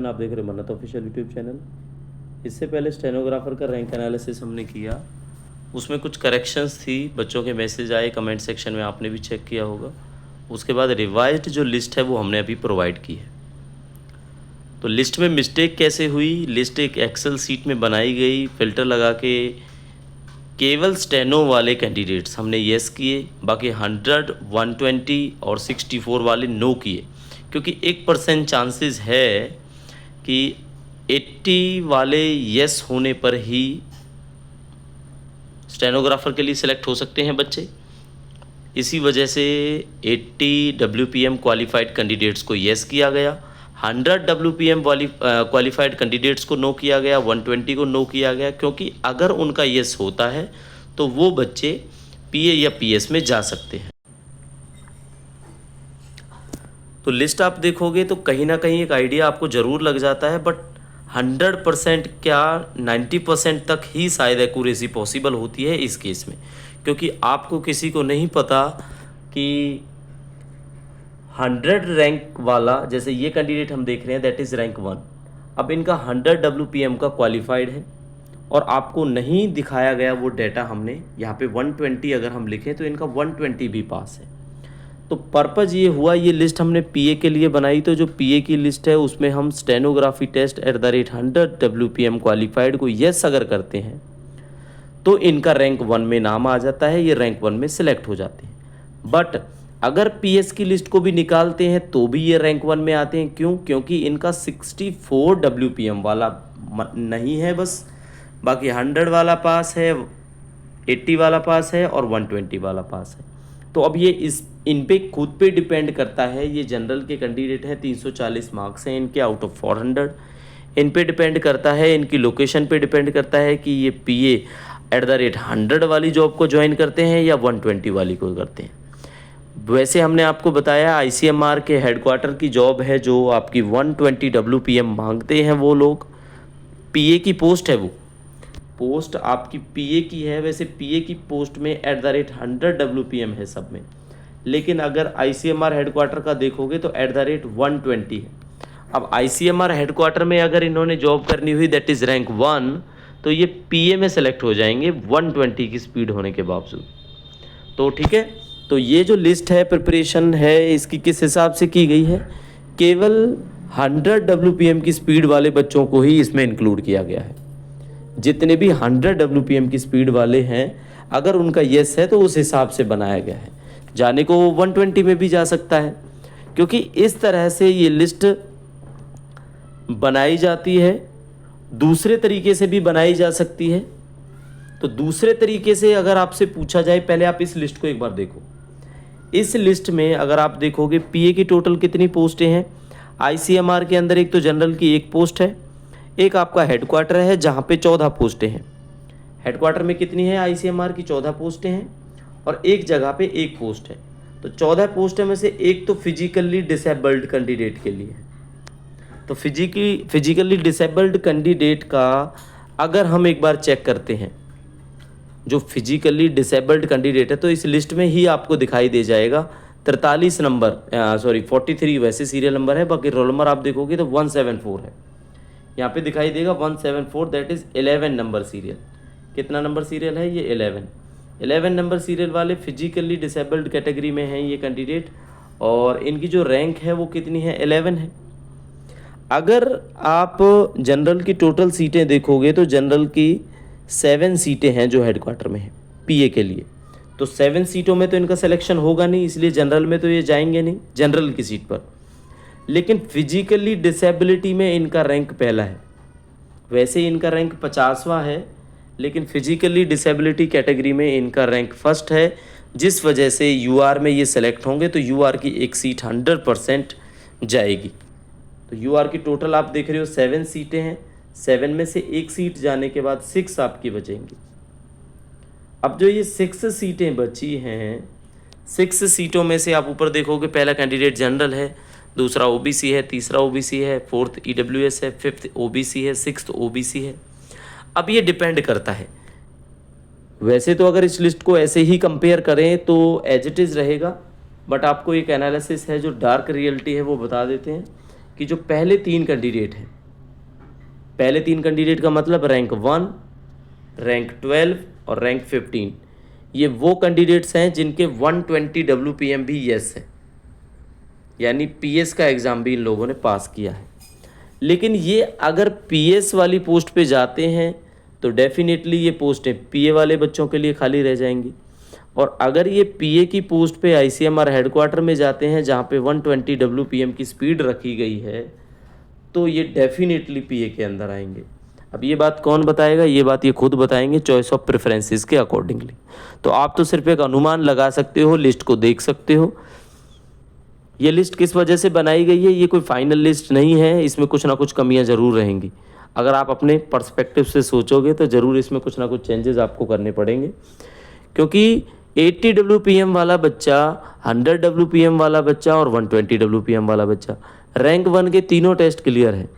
आप देख रहे हो मन्नत ऑफिशियल यूट्यूब चैनल। इससे पहले स्टेनोग्राफर का रैंक एनालिसिस हमने किया, उसमें कुछ करेक्शंस थी, बच्चों के मैसेज आए कमेंट सेक्शन में, आपने भी चेक किया होगा। उसके बाद रिवाइज्ड जो लिस्ट है वो हमने अभी प्रोवाइड की है। तो लिस्ट में मिस्टेक कैसे हुई, लिस्ट एक एक्सेल सीट में बनाई गई, फ़िल्टर लगा के केवल स्टेनो वाले कैंडिडेट्स हमने येस किए, बाकी 100, 120 और 64 वाले नो किए, क्योंकि 1% चांसेस है कि 80 वाले येस होने पर ही स्टेनोग्राफर के लिए सिलेक्ट हो सकते हैं बच्चे। इसी वजह से 80 WPM क्वालिफाइड कैंडिडेट्स को येस किया गया, 100 WPM क्वालिफाइड कैंडिडेट्स को नो किया गया, 120 को नो किया गया, क्योंकि अगर उनका येस होता है तो वो बच्चे PA या PS में जा सकते हैं। तो लिस्ट आप देखोगे तो कहीं ना कहीं एक आइडिया आपको ज़रूर लग जाता है, बट 100% क्या 90% तक ही शायद एक्यूरेसी पॉसिबल होती है इस केस में, क्योंकि आपको किसी को नहीं पता कि 100 रैंक वाला, जैसे ये कैंडिडेट हम देख रहे हैं दैट इज़ रैंक 1, अब इनका 100 WPM का क्वालिफाइड है और आपको नहीं दिखाया गया वो डेटा। हमने यहाँ पे 120 अगर हम लिखें तो इनका 120 भी पास है। तो पर्पज़ ये हुआ, ये लिस्ट हमने PA के लिए बनाई, तो जो PA की लिस्ट है उसमें हम स्टेनोग्राफी टेस्ट @100 WPM क्वालिफाइड को येस अगर करते हैं तो इनका रैंक 1 में नाम आ जाता है, ये रैंक 1 में सिलेक्ट हो जाते हैं। बट अगर PS की लिस्ट को भी निकालते हैं तो भी ये रैंक 1 में आते हैं। क्यों? क्योंकि इनका 64 WPM वाला नहीं है बस, बाकी 100 वाला पास है, 80 वाला पास है और 120 वाला पास है। तो अब ये इन पे खुद पे डिपेंड करता है। ये जनरल के कैंडिडेट हैं, 340 मार्क्स हैं इनके आउट ऑफ 400। इन पे डिपेंड करता है, इनकी लोकेशन पे डिपेंड करता है कि ये PA @100 वाली जॉब को ज्वाइन करते हैं या 120 वाली को करते हैं। वैसे हमने आपको बताया ICMR के हेडक्वार्टर की जॉब है जो आपकी 120 WPM मांगते हैं वो लोग। PA की पोस्ट है, वो पोस्ट आपकी PA की है। वैसे PA की पोस्ट में @100 WPM है सब में, लेकिन अगर ICMR हेडक्वार्टर का देखोगे तो @120 है। अब ICMR हेडक्वार्टर में अगर इन्होंने जॉब करनी हुई दैट इज़ रैंक 1, तो ये PA में सेलेक्ट हो जाएंगे 120 की स्पीड होने के बावजूद। तो ठीक है, तो ये जो लिस्ट है, प्रिपरेशन है, इसकी किस हिसाब से की गई है, केवल 100 WPM की स्पीड वाले बच्चों को ही इसमें इंक्लूड किया गया है। जितने भी 100 WPM की स्पीड वाले हैं, अगर उनका येस है तो उस हिसाब से बनाया गया है। जाने को 120 में भी जा सकता है, क्योंकि इस तरह से ये लिस्ट बनाई जाती है। दूसरे तरीके से भी बनाई जा सकती है। तो दूसरे तरीके से अगर आपसे पूछा जाए, पहले आप इस लिस्ट को एक बार देखो। इस लिस्ट में अगर आप देखोगे PA की टोटल कितनी पोस्टें हैं, ICMR के अंदर एक तो जनरल की एक पोस्ट है, एक आपका हेडक्वार्टर है जहाँ पे 14 पोस्टें हैं। हेडक्वार्टर में कितनी है ICMR की? 14 पोस्टें हैं, और एक जगह पे एक पोस्ट है। तो 14 पोस्टें में से एक तो फिजिकली डिसेबल्ड कैंडिडेट के लिए है। तो फिजिकली डिसेबल्ड कैंडिडेट का अगर हम एक बार चेक करते हैं, जो फिजिकली डिसेबल्ड कैंडिडेट है, तो इस लिस्ट में ही आपको दिखाई दे जाएगा 43 नंबर, 43 वैसे सीरियल नंबर है, बाकी रोल नंबर आप देखोगे तो 174 है। यहाँ पे दिखाई देगा 174, दैट इज़ 11 नंबर सीरियल। कितना नंबर सीरियल है ये? 11 नंबर सीरियल वाले फिजिकली डिसेबल्ड कैटेगरी में हैं ये कैंडिडेट, और इनकी जो रैंक है वो कितनी है? 11 है। अगर आप जनरल की टोटल सीटें देखोगे तो जनरल की 7 सीटें हैं जो हेडक्वार्टर में है PA के लिए। तो 7 सीटों में तो इनका सिलेक्शन होगा नहीं, इसलिए जनरल में तो ये जाएंगे नहीं जनरल की सीट पर। लेकिन फिजिकली डिसेबिलिटी में इनका रैंक पहला है। वैसे इनका रैंक 50वां है, लेकिन फिजिकली डिसेबिलिटी कैटेगरी में इनका रैंक फर्स्ट है, जिस वजह से UR में ये सेलेक्ट होंगे। तो UR की एक सीट 100% जाएगी। तो UR की टोटल आप देख रहे हो 7 सीटें हैं, 7 में से एक सीट जाने के बाद 6 आपकी बचेंगी। अब जो ये 6 सीटें बची हैं, 6 सीटों में से आप ऊपर देखोगे पहला कैंडिडेट जनरल है, दूसरा OBC है, तीसरा OBC है, 4th EWS है, 5th OBC है, 6th OBC है। अब ये डिपेंड करता है, वैसे तो अगर इस लिस्ट को ऐसे ही कंपेयर करें तो एज इट इज़ रहेगा, बट आपको एक एनालिसिस है जो डार्क रियलिटी है वो बता देते हैं कि जो पहले 3 कैंडिडेट हैं पहले 3 कैंडिडेट का मतलब रैंक 1, रैंक 12 और रैंक 15। ये वो कैंडिडेट्स हैं जिनके 120 WPM भी यस है, यानी पीएस का एग्ज़ाम भी इन लोगों ने पास किया है। लेकिन ये अगर पीएस वाली पोस्ट पे जाते हैं तो डेफिनेटली ये पोस्टें पीए वाले बच्चों के लिए खाली रह जाएंगी। और अगर ये पीए की पोस्ट पे आईसीएमआर हेडक्वार्टर में जाते हैं जहाँ पे 120 WPM की स्पीड रखी गई है, तो ये डेफिनेटली पीए के अंदर आएंगे। अब ये बात कौन बताएगा? ये बात ये खुद बताएंगे चॉइस ऑफ प्रेफरेंसेस के अकॉर्डिंगली। तो आप तो सिर्फ एक अनुमान लगा सकते हो, लिस्ट को देख सकते हो। ये लिस्ट किस वजह से बनाई गई है? ये कोई फाइनल लिस्ट नहीं है, इसमें कुछ ना कुछ कमियां ज़रूर रहेंगी। अगर आप अपने पर्सपेक्टिव से सोचोगे तो ज़रूर इसमें कुछ ना कुछ चेंजेस आपको करने पड़ेंगे, क्योंकि 80 WPM वाला बच्चा, 100 WPM वाला बच्चा और 120 WPM वाला बच्चा, रैंक 1 के तीनों टेस्ट क्लियर है।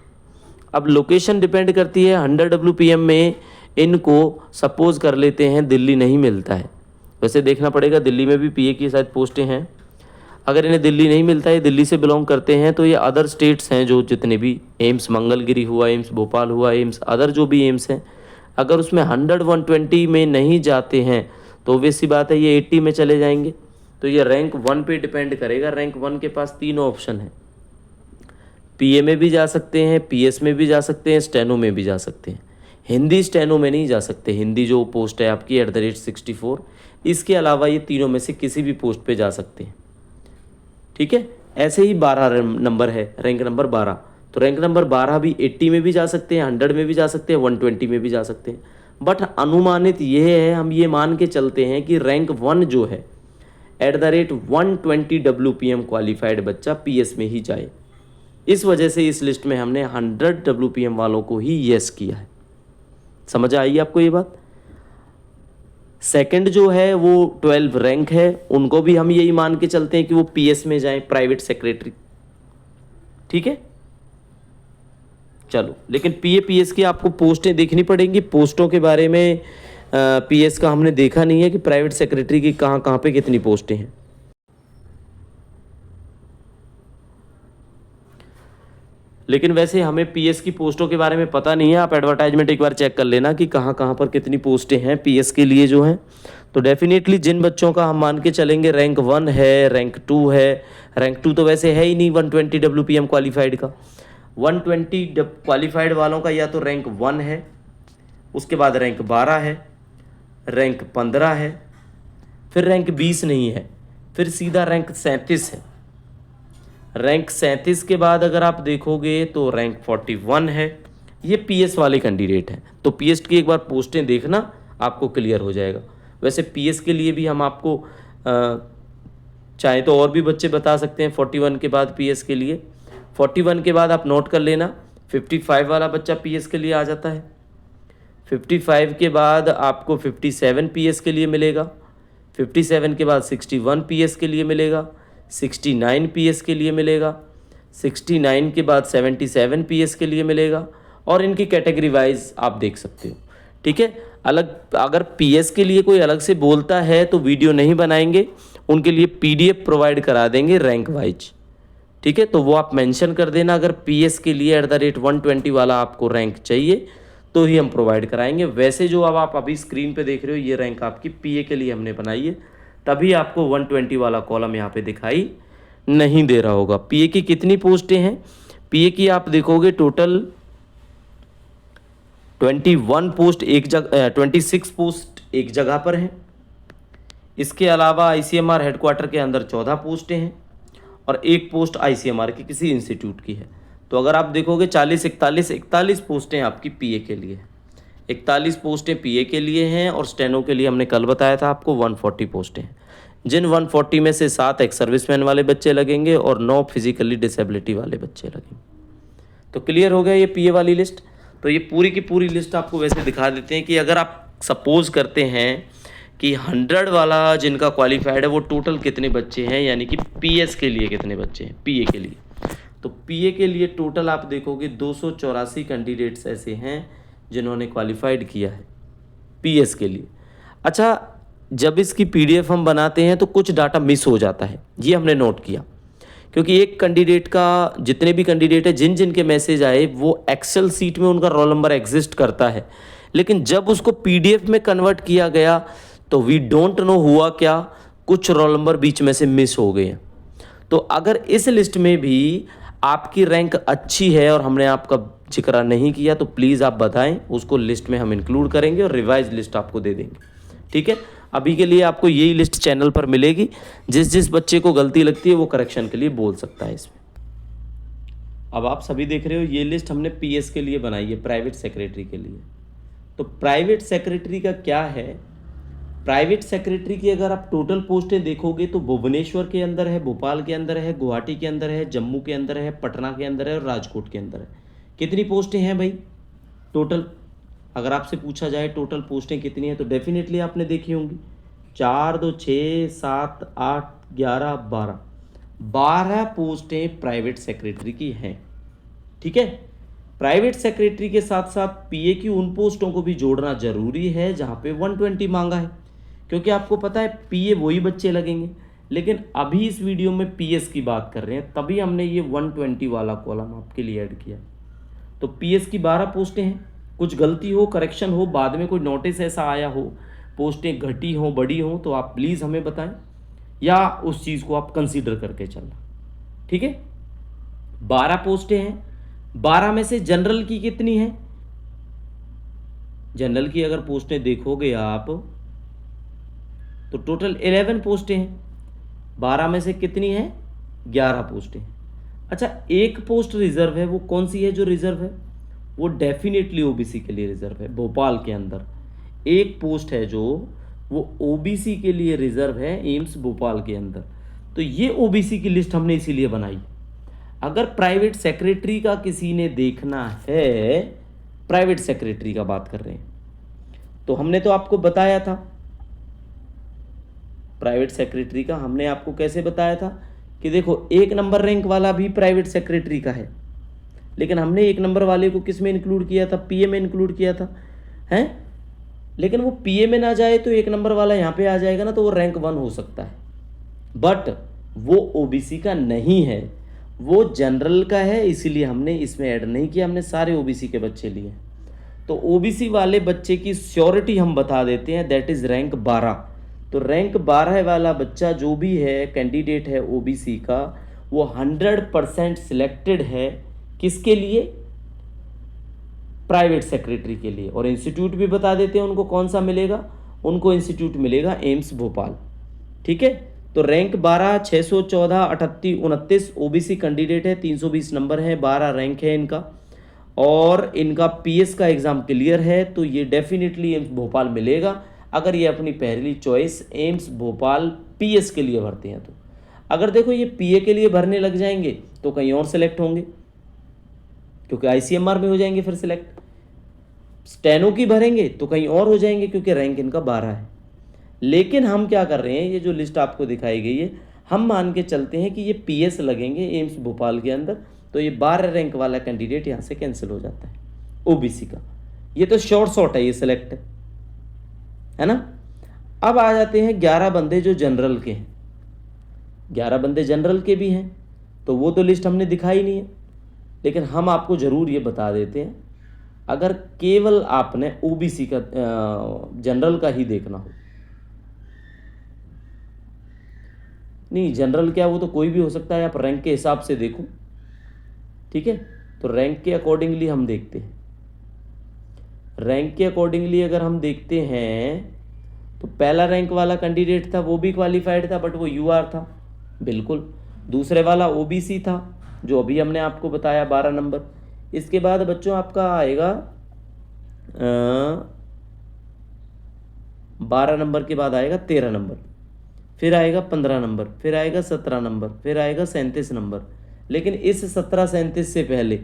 अब लोकेशन डिपेंड करती है। 100 WPM में इनको सपोज कर लेते हैं दिल्ली नहीं मिलता है, वैसे देखना पड़ेगा दिल्ली में भी पीए की शायद पोस्टें हैं। अगर इन्हें दिल्ली नहीं मिलता है, दिल्ली से बिलोंग करते हैं, तो ये अदर स्टेट्स हैं जो जितने भी एम्स मंगलगिरी हुआ, एम्स भोपाल हुआ, एम्स अदर जो भी एम्स हैं, अगर उसमें 100 120 में नहीं जाते हैं तो ऑब्वियस सी बात है ये 80 में चले जाएंगे। तो ये रैंक 1 पे डिपेंड करेगा। रैंक 1 के पास तीनों ऑप्शन हैं, पीए में भी जा सकते हैं, पीएस में भी जा सकते हैं, स्टेनो में भी जा सकते हैं। हिंदी स्टेनो में नहीं जा सकते। हिंदी जो पोस्ट है आपकी @64, इसके अलावा ये तीनों में से किसी भी पोस्ट पे जा सकते हैं। ठीक है, ऐसे ही 12 नंबर है, रैंक नंबर 12। तो रैंक नंबर 12 भी 80 में भी जा सकते हैं, 100 में भी जा सकते हैं, 120 में भी जा सकते हैं। बट अनुमानित ये है, हम ये मान के चलते हैं कि रैंक 1 जो है @120 WPM क्वालिफाइड बच्चा पीएस में ही जाए। इस वजह से इस लिस्ट में हमने 100 WPM वालों को ही यस किया है। समझ आई आपको ये बात? सेकंड जो है वो 12 रैंक है, उनको भी हम यही मान के चलते हैं कि वो पीएस में जाएं, प्राइवेट सेक्रेटरी। ठीक है, चलो। लेकिन पीए पीएस की आपको पोस्टें देखनी पड़ेंगी। पोस्टों के बारे में पीएस का हमने देखा नहीं है कि प्राइवेट सेक्रेटरी की कहाँ कहाँ पे कितनी पोस्टें हैं। लेकिन वैसे हमें पीएस की पोस्टों के बारे में पता नहीं है। आप एडवर्टाइजमेंट एक बार चेक कर लेना कि कहाँ कहाँ पर कितनी पोस्टें हैं पीएस के लिए जो हैं। तो डेफिनेटली जिन बच्चों का हम मान के चलेंगे रैंक 1 है, रैंक 2 है, रैंक 2 तो वैसे है ही नहीं 120 WPM क्वालिफाइड का। 120 क्वालिफाइड वालों का या तो रैंक 1 है, उसके बाद रैंक 12 है, रैंक 15 है, फिर रैंक 20 नहीं है, फिर सीधा रैंक 37 है। रैंक 37 के बाद अगर आप देखोगे तो रैंक 41 है। ये पीएस वाले कैंडिडेट हैं। तो पीएस की एक बार पोस्टें देखना, आपको क्लियर हो जाएगा। वैसे पीएस के लिए भी हम आपको चाहे तो और भी बच्चे बता सकते हैं 41 के बाद पीएस के लिए। 41 के बाद आप नोट कर लेना 55 वाला बच्चा पीएस के लिए आ जाता है। 55 के बाद आपको 57 पीएस के लिए मिलेगा। 57 के बाद 61 पीएस के लिए मिलेगा। 69 पीएस के लिए मिलेगा। 69 के बाद 77 पीएस के लिए मिलेगा। और इनकी कैटेगरी वाइज आप देख सकते हो। ठीक है, अलग अगर पीएस के लिए कोई अलग से बोलता है तो वीडियो नहीं बनाएंगे, उनके लिए पीडीएफ प्रोवाइड करा देंगे रैंक वाइज। ठीक है, तो वो आप मेंशन कर देना। अगर पीएस के लिए @120 वाला आपको रैंक चाहिए तो ही हम प्रोवाइड कराएंगे। वैसे जो अब आप अभी स्क्रीन पे देख रहे हो ये रैंक आपकी पीए के लिए हमने बनाई है, तभी आपको 120 वाला कॉलम यहाँ पे दिखाई नहीं दे रहा होगा। पीए की कितनी पोस्टें हैं? पीए की आप देखोगे टोटल 21 पोस्ट एक जगह 26 पोस्ट एक जगह पर हैं। इसके अलावा आईसीएमआर हेडक्वार्टर के अंदर 14 पोस्टें हैं और एक पोस्ट आईसीएमआर की किसी इंस्टीट्यूट की है। तो अगर आप देखोगे 40 41 पोस्टें आपकी पीए के लिए हैं। 41 पोस्टें पीए के लिए हैं और स्टेनो के लिए हमने कल बताया था आपको 140 पोस्टें हैं, जिन 140 में से 7 एक्स सर्विसमैन वाले बच्चे लगेंगे और 9 फिजिकली डिसेबिलिटी वाले बच्चे लगेंगे। तो क्लियर हो गया ये पीए वाली लिस्ट। तो ये पूरी की पूरी लिस्ट आपको वैसे दिखा देते हैं कि अगर आप सपोज करते हैं कि 100 वाला जिनका क्वालिफाइड है वो टोटल कितने बच्चे हैं, यानी कि पीएस के लिए कितने बच्चे हैं पीए के लिए। तो पीए के लिए टोटल आप देखोगे 284 कैंडिडेट्स ऐसे हैं जिन्होंने क्वालिफाइड किया है पीएस के लिए। अच्छा, जब इसकी पीडीएफ हम बनाते हैं तो कुछ डाटा मिस हो जाता है, ये हमने नोट किया क्योंकि एक कैंडिडेट का, जितने भी कैंडिडेट है, जिन जिन के मैसेज आए वो एक्सेल सीट में उनका रोल नंबर एग्जिस्ट करता है, लेकिन जब उसको पीडीएफ में कन्वर्ट किया गया तो वी डोंट नो हुआ क्या, कुछ रोल नंबर बीच में से मिस हो गए हैं। तो अगर इस लिस्ट में भी आपकी रैंक अच्छी है और हमने आपका जिक्र नहीं किया तो प्लीज़ आप बताएं, उसको लिस्ट में हम इंक्लूड करेंगे और रिवाइज लिस्ट आपको दे देंगे। ठीक है, अभी के लिए आपको यही लिस्ट चैनल पर मिलेगी। जिस जिस बच्चे को गलती लगती है वो करेक्शन के लिए बोल सकता है इसमें। अब आप सभी देख रहे हो ये लिस्ट हमने पीएस के लिए बनाई है, प्राइवेट सेक्रेटरी के लिए। तो प्राइवेट सेक्रेटरी का क्या है, प्राइवेट सेक्रेटरी की अगर आप टोटल पोस्टें देखोगे तो भुवनेश्वर के अंदर है, भोपाल के अंदर है, गुवाहाटी के अंदर है, जम्मू के अंदर है, पटना के अंदर है और राजकोट के अंदर है। कितनी पोस्टें हैं भाई टोटल? अगर आपसे पूछा जाए टोटल पोस्टें कितनी हैं तो डेफिनेटली आपने देखी होंगी, 4 2 6 7 8 11 12 पोस्टें प्राइवेट सेक्रेटरी की हैं। ठीक है, प्राइवेट सेक्रेटरी के साथ साथ पीए की उन पोस्टों को भी जोड़ना जरूरी है जहां पे 120 मांगा है, क्योंकि आपको पता है पीए वही बच्चे लगेंगे, लेकिन अभी इस वीडियो में पीएस की बात कर रहे हैं, तभी हमने ये 120 वाला कॉलम आपके लिए ऐड किया। तो पीएस की 12 पोस्टें हैं। कुछ गलती हो, करेक्शन हो, बाद में कोई नोटिस ऐसा आया हो, पोस्टें घटी हो, बड़ी हो, तो आप प्लीज़ हमें बताएं या उस चीज़ को आप कंसीडर करके चलना। ठीक है, 12 पोस्टें हैं। 12 में से जनरल की कितनी है? जनरल की अगर पोस्टें देखोगे आप तो टोटल 11 पोस्टें हैं। 12 में से कितनी है? 11 पोस्टें हैं। अच्छा, एक पोस्ट रिजर्व है, वो कौन सी है जो रिजर्व है? वो डेफिनेटली ओबीसी के लिए रिजर्व है। भोपाल के अंदर एक पोस्ट है जो वो ओबीसी के लिए रिजर्व है, एम्स भोपाल के अंदर। तो ये ओबीसी की लिस्ट हमने इसीलिए बनाई। अगर प्राइवेट सेक्रेटरी का किसी ने देखना है, प्राइवेट सेक्रेटरी का बात कर रहे हैं, तो हमने तो आपको बताया था, प्राइवेट सेक्रेटरी का हमने आपको कैसे बताया था कि देखो 1 नंबर रैंक वाला भी प्राइवेट सेक्रेटरी का है, लेकिन हमने 1 नंबर वाले को किस में इंक्लूड किया था? पीए में इंक्लूड किया था, हैं? लेकिन वो पीए में ना जाए तो 1 नंबर वाला यहाँ पे आ जाएगा ना, तो वो रैंक 1 हो सकता है, बट वो ओबीसी का नहीं है, वो जनरल का है, इसीलिए हमने इसमें ऐड नहीं किया, हमने सारे ओबीसी के बच्चे लिए। तो ओबीसी वाले बच्चे की श्योरिटी हम बता देते हैं, दैट इज रैंक 12। तो रैंक 12 वाला बच्चा जो भी है, कैंडिडेट है ओबीसी का, वो 100% सिलेक्टेड है। किसके लिए? प्राइवेट सेक्रेटरी के लिए। और इंस्टीट्यूट भी बता देते हैं उनको कौन सा मिलेगा, उनको इंस्टीट्यूट मिलेगा एम्स भोपाल। ठीक है, तो रैंक 12 614 38 29 ओबीसी कैंडिडेट है, 320 नंबर है, 12 रैंक है इनका, और इनका पीएस का एग्जाम क्लियर है, तो ये डेफिनेटली एम्स भोपाल मिलेगा अगर ये अपनी पहली चॉइस एम्स भोपाल पीएस के लिए भरते हैं। तो अगर देखो ये पीए के लिए भरने लग जाएंगे तो कहीं और सेलेक्ट होंगे, क्योंकि आईसीएमआर में हो जाएंगे फिर सिलेक्ट। स्टेनो की भरेंगे तो कहीं और हो जाएंगे, क्योंकि रैंक इनका 12 है। लेकिन हम क्या कर रहे हैं, ये जो लिस्ट आपको दिखाई गई है, हम मान के चलते हैं कि ये पीएस लगेंगे एम्स भोपाल के अंदर, तो ये 12 रैंक वाला कैंडिडेट यहाँ से कैंसिल हो जाता है ओबीसी का। ये तो शॉर्ट है, ये सिलेक्ट है ना। अब आ जाते हैं 11 बंदे जो जनरल के हैं। 11 बंदे जनरल के भी हैं, तो वो तो लिस्ट हमने दिखाई नहीं है, लेकिन हम आपको ज़रूर ये बता देते हैं, अगर केवल आपने ओबीसी का जनरल का ही देखना हो, नहीं जनरल क्या, वो तो कोई भी हो सकता है, आप रैंक के हिसाब से देखो। ठीक है, तो रैंक के अकॉर्डिंगली हम देखते हैं। रैंक के अकॉर्डिंगली अगर हम देखते हैं तो पहला रैंक वाला कैंडिडेट था वो भी क्वालिफाइड था, बट वो यूआर था, बिल्कुल। दूसरे वाला ओबीसी था जो अभी हमने आपको बताया 12 नंबर। इसके बाद बच्चों आपका आएगा 12 नंबर के बाद आएगा 13 नंबर, फिर आएगा 15 नंबर, फिर आएगा 17 नंबर, फिर आएगा 37 नंबर। लेकिन इस 17 37 से पहले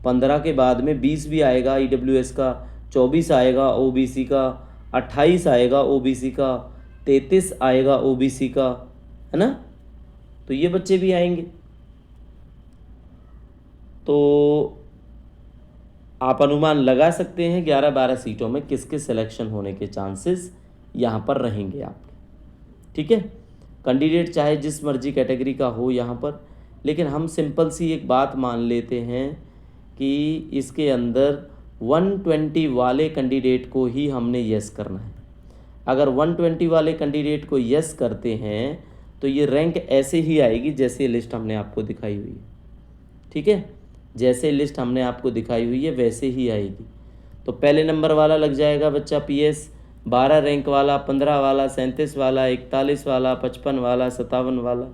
15 के बाद में 20 भी आएगा ईडब्ल्यूएस का, 24 आएगा ओबीसी का, 28 आएगा ओबीसी का, 33 आएगा ओबीसी का, है ना। तो ये बच्चे भी आएंगे। तो आप अनुमान लगा सकते हैं 11-12 सीटों में किसके सिलेक्शन होने के चांसेस यहाँ पर रहेंगे आपके। ठीक है, कैंडिडेट चाहे जिस मर्जी कैटेगरी का हो यहाँ पर, लेकिन हम सिंपल सी एक बात मान लेते हैं कि इसके अंदर 120 वाले कैंडिडेट को ही हमने यस करना है। अगर 120 वाले कैंडिडेट को यस करते हैं तो ये रैंक ऐसे ही आएगी जैसे लिस्ट हमने आपको दिखाई हुई है। ठीक है, जैसे लिस्ट हमने आपको दिखाई हुई है वैसे ही आएगी। तो पहले नंबर वाला लग जाएगा बच्चा पीएस, 12 रैंक वाला, 15 वाला, 37 वाला, 41 वाला, 55 वाला, 57 वाला।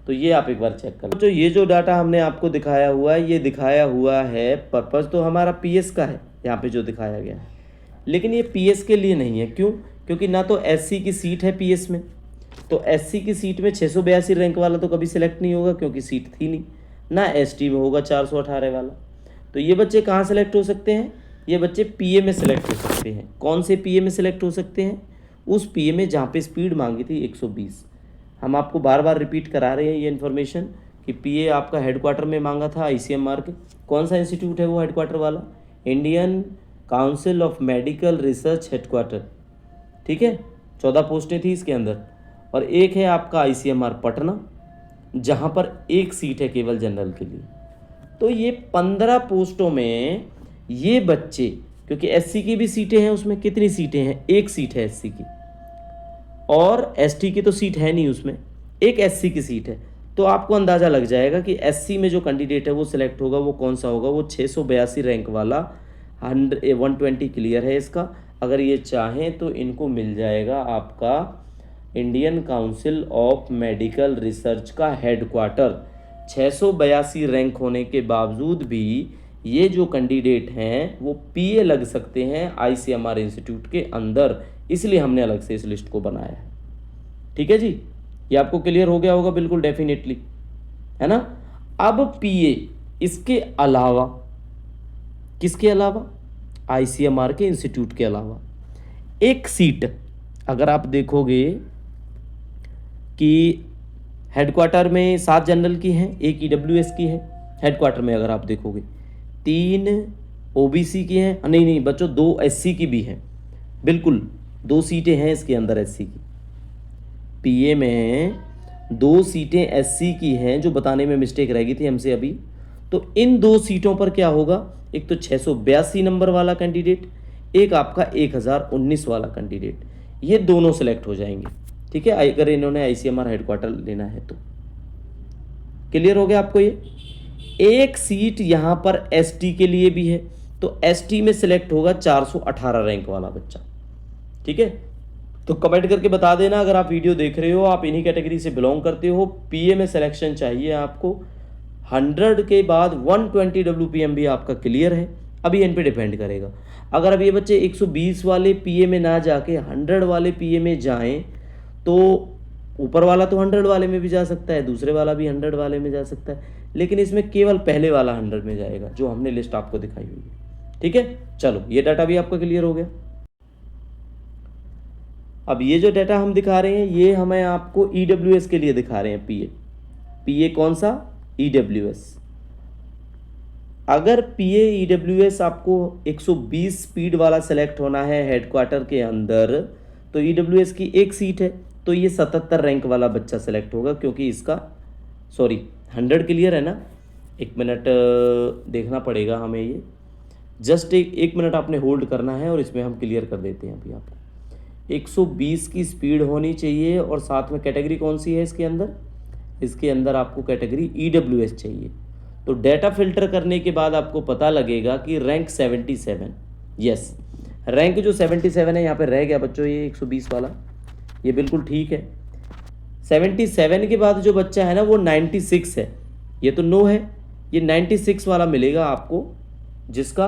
तो ये आप एक बार चेक कर लो। जो ये जो डाटा हमने आपको दिखाया हुआ है, ये दिखाया हुआ है, पर्पज़ तो हमारा पीएस का है यहाँ पे जो दिखाया गया है, लेकिन ये पीएस के लिए नहीं है। क्यों? क्योंकि ना तो एससी की सीट है पीएस में, तो एससी की सीट में 682 रैंक वाला तो कभी सिलेक्ट नहीं होगा क्योंकि सीट थी नहीं, ना एसटी में होगा 418 वाला। तो ये बच्चे कहाँ सेलेक्ट हो सकते हैं? ये बच्चे पीए में सेलेक्ट हो सकते हैं। कौन से पीए में सेलेक्ट हो सकते हैं? उस पीए में जहाँ पे स्पीड मांगी थी 120। हम आपको बार बार रिपीट करा रहे हैं ये इन्फॉर्मेशन कि पीए आपका हेडक्वार्टर में मांगा था आईसीएमआर के। कौन सा इंस्टीट्यूट है वो हेडक्वार्टर वाला? Indian council of medical research headquarter. ठीक है, 14 पोस्टें थी इसके अंदर, और एक है आपका आईसीएमआर पटना जहाँ पर एक सीट है केवल जनरल के लिए। तो ये 15 पोस्टों में ये बच्चे, क्योंकि एससी की भी सीटें हैं उसमें, कितनी सीटें हैं? एक सीट है एससी की, और एसटी की तो सीट है नहीं उसमें, एक एससी की सीट है। तो आपको अंदाज़ा लग जाएगा कि एससी में जो कैंडिडेट है वो सिलेक्ट होगा वो कौन सा होगा? वो 682 रैंक वाला 120 क्लियर है इसका। अगर ये चाहें तो इनको मिल जाएगा आपका Indian council of medical research का हेडक्वार्टर। 682 रैंक होने के बावजूद भी ये जो कैंडिडेट हैं वो पीए लग सकते हैं आईसीएमआर इंस्टीट्यूट के अंदर, इसलिए हमने अलग से इस लिस्ट को बनाया है। ठीक है जी, ये आपको क्लियर हो गया होगा बिल्कुल डेफिनेटली, है ना। अब पीए इसके अलावा, किसके अलावा? आईसीएमआर के इंस्टीट्यूट के अलावा एक सीट, अगर आप देखोगे कि हेडक्वार्टर में 7 जनरल की हैं, एक ईडब्ल्यूएस की है हेडक्वार्टर में, अगर आप देखोगे 3 ओबीसी की हैं, नहीं बच्चों 2 एससी की भी हैं, बिल्कुल 2 सीटें हैं इसके अंदर एससी की। पीए में 2 सीटें एससी की हैं, जो बताने में मिस्टेक रह गई थी हमसे अभी। तो इन 2 सीटों पर क्या होगा? एक तो 682 नंबर वाला कैंडिडेट, एक आपका 1019 वाला कैंडिडेट, ये दोनों सेलेक्ट हो जाएंगे। ठीक है, अगर इन्होंने आईसीएमआर हेडक्वार्टर लेना है तो। क्लियर हो गया आपको ये? एक सीट यहाँ पर एसटी के लिए भी है, तो एसटी में सिलेक्ट होगा 418 रैंक वाला बच्चा। ठीक है, तो कमेंट करके बता देना अगर आप वीडियो देख रहे हो, आप इन्हीं कैटेगरी से बिलोंग करते हो, पीए में सिलेक्शन चाहिए आपको। 100 के बाद 120 WPM भी आपका क्लियर है, अभी इन पे डिपेंड करेगा। अगर अब ये बच्चे 120 वाले पीए में ना जाके 100 वाले पीए में जाएं तो ऊपर वाला तो 100 वाले में भी जा सकता है, दूसरे वाला भी 100 वाले में जा सकता है, लेकिन इसमें केवल पहले वाला 100 में जाएगा जो हमने लिस्ट आपको दिखाई हुई है। ठीक है, चलो ये डाटा भी आपका क्लियर हो गया। अब ये जो डाटा हम दिखा रहे हैं ये हमें आपको ईडब्ल्यूएस के लिए दिखा रहे हैं। पीए कौन सा? ईडब्ल्यूएस। अगर पीए ईडब्ल्यूएस आपको 120 स्पीड वाला सेलेक्ट होना है हेडक्वार्टर के अंदर, तो ईडब्ल्यूएस की एक सीट है, तो ये 77 रैंक वाला बच्चा सेलेक्ट होगा, क्योंकि इसका 100 क्लियर है ना। एक मिनट देखना पड़ेगा हमें, ये जस्ट एक मिनट आपने होल्ड करना है और इसमें हम क्लियर कर देते हैं अभी आपको। 120 की स्पीड होनी चाहिए, और साथ में कैटेगरी कौन सी है इसके अंदर? इसके अंदर आपको कैटेगरी ईडब्ल्यूएस चाहिए। तो डाटा फिल्टर करने के बाद आपको पता लगेगा कि रैंक 77, यस रैंक जो 77 है यहाँ पे रह गया बच्चों, ये 120 वाला, ये बिल्कुल ठीक है। 77 के बाद जो बच्चा है ना वो 96 है, ये तो नो है, ये 96 वाला मिलेगा आपको जिसका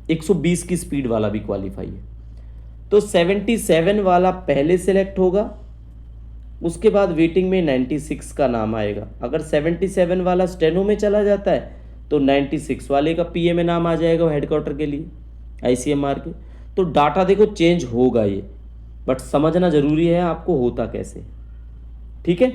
120 की स्पीड वाला भी क्वालिफाई है। तो 77 वाला पहले सेलेक्ट होगा, उसके बाद वेटिंग में 96 का नाम आएगा। अगर 77 वाला स्टेनो में चला जाता है तो 96 वाले का पीए में नाम आ जाएगा हेडक्वार्टर के लिए आईसीएमआर के। तो डाटा देखो चेंज होगा ये, बट समझना जरूरी है आपको होता कैसे। ठीक है,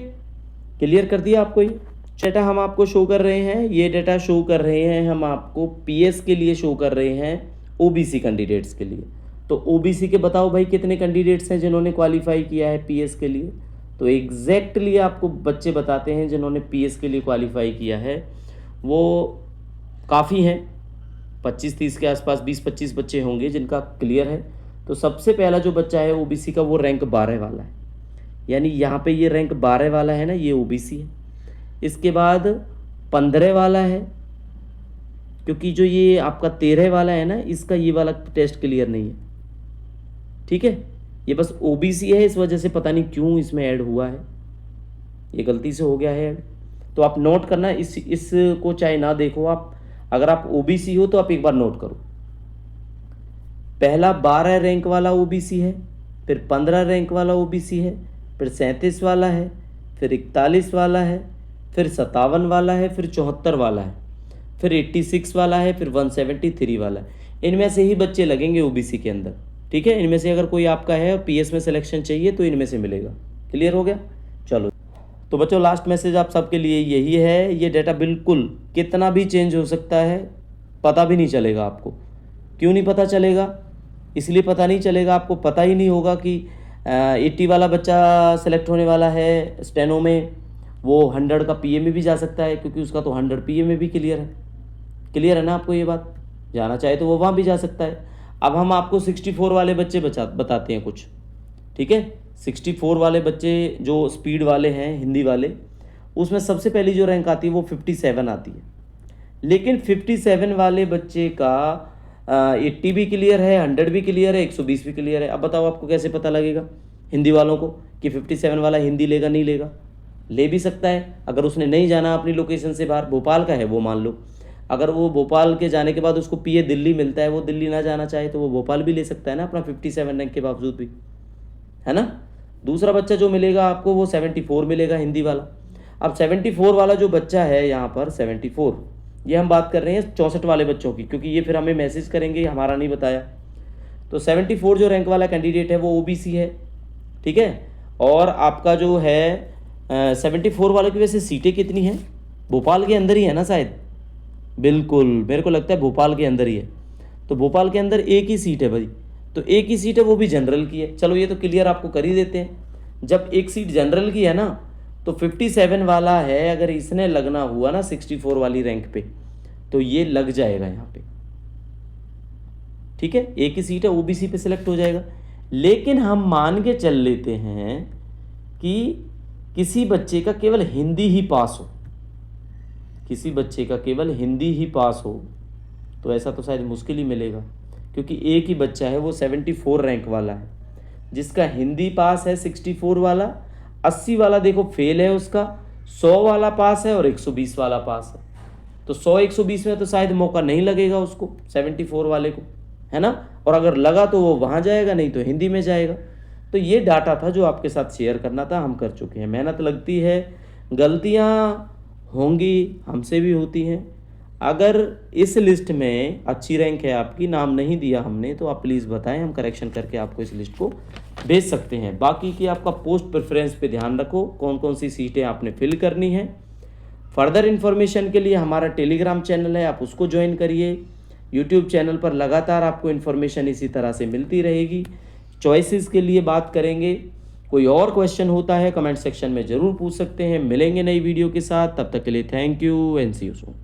क्लियर कर दिया आपको। ये डाटा हम आपको शो कर रहे हैं, ये डाटा शो कर रहे हैं हम आपको पीएस के लिए शो कर रहे हैं ओबीसी कैंडिडेट्स के लिए। तो ओबीसी के बताओ भाई कितने कैंडिडेट्स हैं जिन्होंने क्वालिफाई किया है पीएस के लिए? तो एग्जैक्टली आपको बच्चे बताते हैं जिन्होंने पीएस के लिए क्वालिफाई किया है, वो काफ़ी हैं, 25-30 के आसपास, 20-25 बच्चे होंगे जिनका क्लियर है। तो सबसे पहला जो बच्चा है ओबीसी का, वो रैंक 12 वाला है, यानी यहाँ पे ये रैंक 12 वाला है ना, ये ओबीसी है। इसके बाद 15 वाला है, क्योंकि जो ये आपका 13 वाला है ना, इसका ये वाला टेस्ट क्लियर नहीं है, ठीक है। ये बस ओबीसी है, इस वजह से पता नहीं क्यों इसमें ऐड हुआ है, ये गलती से हो गया है ऐड। तो आप नोट करना, इसको चाहे ना देखो आप, अगर आप ओबीसी हो तो आप एक बार नोट करो। पहला 12 रैंक वाला ओबीसी है, फिर 15 रैंक वाला ओबीसी है, फिर 37 वाला है, फिर 41 वाला है, फिर 57 वाला है, फिर 74 वाला है, फिर 86 वाला है, फिर 173 वाला है। इनमें से ही बच्चे लगेंगे ओबीसी के अंदर, ठीक है। इनमें से अगर कोई आपका है पीएस में सिलेक्शन चाहिए तो इनमें से मिलेगा। क्लियर हो गया? चलो, तो बच्चों लास्ट मैसेज आप सबके लिए यही है, ये डाटा बिल्कुल कितना भी चेंज हो सकता है, पता भी नहीं चलेगा आपको। क्यों नहीं पता चलेगा? इसलिए पता नहीं चलेगा, आपको पता ही नहीं होगा कि 80 वाला बच्चा सेलेक्ट होने वाला है स्टेनो में, वो 100 का पीए में भी जा सकता है, क्योंकि उसका तो 100 पीए में भी क्लियर है। क्लियर है ना आपको ये बात? जाना चाहे तो वो वहाँ भी जा सकता है। अब हम आपको 64 वाले बच्चे बताते हैं कुछ, ठीक है। 64 वाले बच्चे जो स्पीड वाले हैं, हिंदी वाले, उसमें सबसे पहली जो रैंक आती है वो 57 आती है। लेकिन 57 वाले बच्चे का 80 भी क्लियर है, 100 भी क्लियर है, 120 भी क्लियर है। अब बताओ आपको कैसे पता लगेगा हिंदी वालों को कि 57 वाला हिंदी लेगा नहीं लेगा? ले भी सकता है, अगर उसने नहीं जाना अपनी लोकेशन से बाहर, भोपाल का है वो मान लो, अगर वो भोपाल के जाने के बाद उसको पीए दिल्ली मिलता है, वो दिल्ली ना जाना चाहे तो वो भोपाल भी ले सकता है ना अपना 57 रैंक के बावजूद भी, है ना। दूसरा बच्चा जो मिलेगा आपको वो 74 मिलेगा, हिंदी वाला। अब 74 वाला जो बच्चा है यहाँ पर 74, ये हम बात कर रहे हैं 64 वाले बच्चों की, क्योंकि ये फिर हमें मैसेज करेंगे हमारा नहीं बताया। तो 74 जो रैंक वाला कैंडिडेट है वो ओबीसी है, ठीक है। और आपका जो है 74 वालों की वैसे सीटें कितनी हैं? भोपाल के अंदर ही है ना शायद, बिल्कुल मेरे को लगता है भोपाल के अंदर ही है। तो भोपाल के अंदर एक ही सीट है भाई, तो एक ही सीट है, वो भी जनरल की है। चलो ये तो क्लियर आपको कर ही देते हैं। जब एक सीट जनरल की है ना, तो 57 वाला है, अगर इसने लगना हुआ ना 64 वाली रैंक पे, तो ये लग जाएगा यहाँ पे, ठीक है। एक ही सीट है, ओबीसी पे सिलेक्ट हो जाएगा। लेकिन हम मान के चल लेते हैं कि किसी बच्चे का केवल हिंदी ही पास हो, किसी बच्चे का केवल हिंदी ही पास हो, तो ऐसा तो शायद मुश्किल ही मिलेगा, क्योंकि एक ही बच्चा है वो 74 रैंक वाला है जिसका हिंदी पास है 64 वाला, 80 वाला देखो फेल है उसका, 100 वाला पास है और 120 वाला पास है। तो 100-120 में तो शायद मौका नहीं लगेगा उसको 74 वाले को, है ना। और अगर लगा तो वो वहाँ जाएगा, नहीं तो हिंदी में जाएगा। तो ये डाटा था जो आपके साथ शेयर करना था, हम कर चुके हैं। मेहनत लगती है, गलतियाँ होंगी, हमसे भी होती हैं। अगर इस लिस्ट में अच्छी रैंक है आपकी, नाम नहीं दिया हमने, तो आप प्लीज़ बताएं, हम करेक्शन करके आपको इस लिस्ट को भेज सकते हैं। बाकी की आपका पोस्ट प्रेफरेंस पे ध्यान रखो, कौन कौन सी सीटें आपने फिल करनी है। फर्दर इन्फॉर्मेशन के लिए हमारा टेलीग्राम चैनल है, आप उसको ज्वाइन करिए। यूट्यूब चैनल पर लगातार आपको इन्फॉर्मेशन इसी तरह से मिलती रहेगी। चॉइसेस के लिए बात करेंगे, कोई और क्वेश्चन होता है कमेंट सेक्शन में ज़रूर पूछ सकते हैं। मिलेंगे नई वीडियो के साथ, तब तक के लिए thank you and see you soon.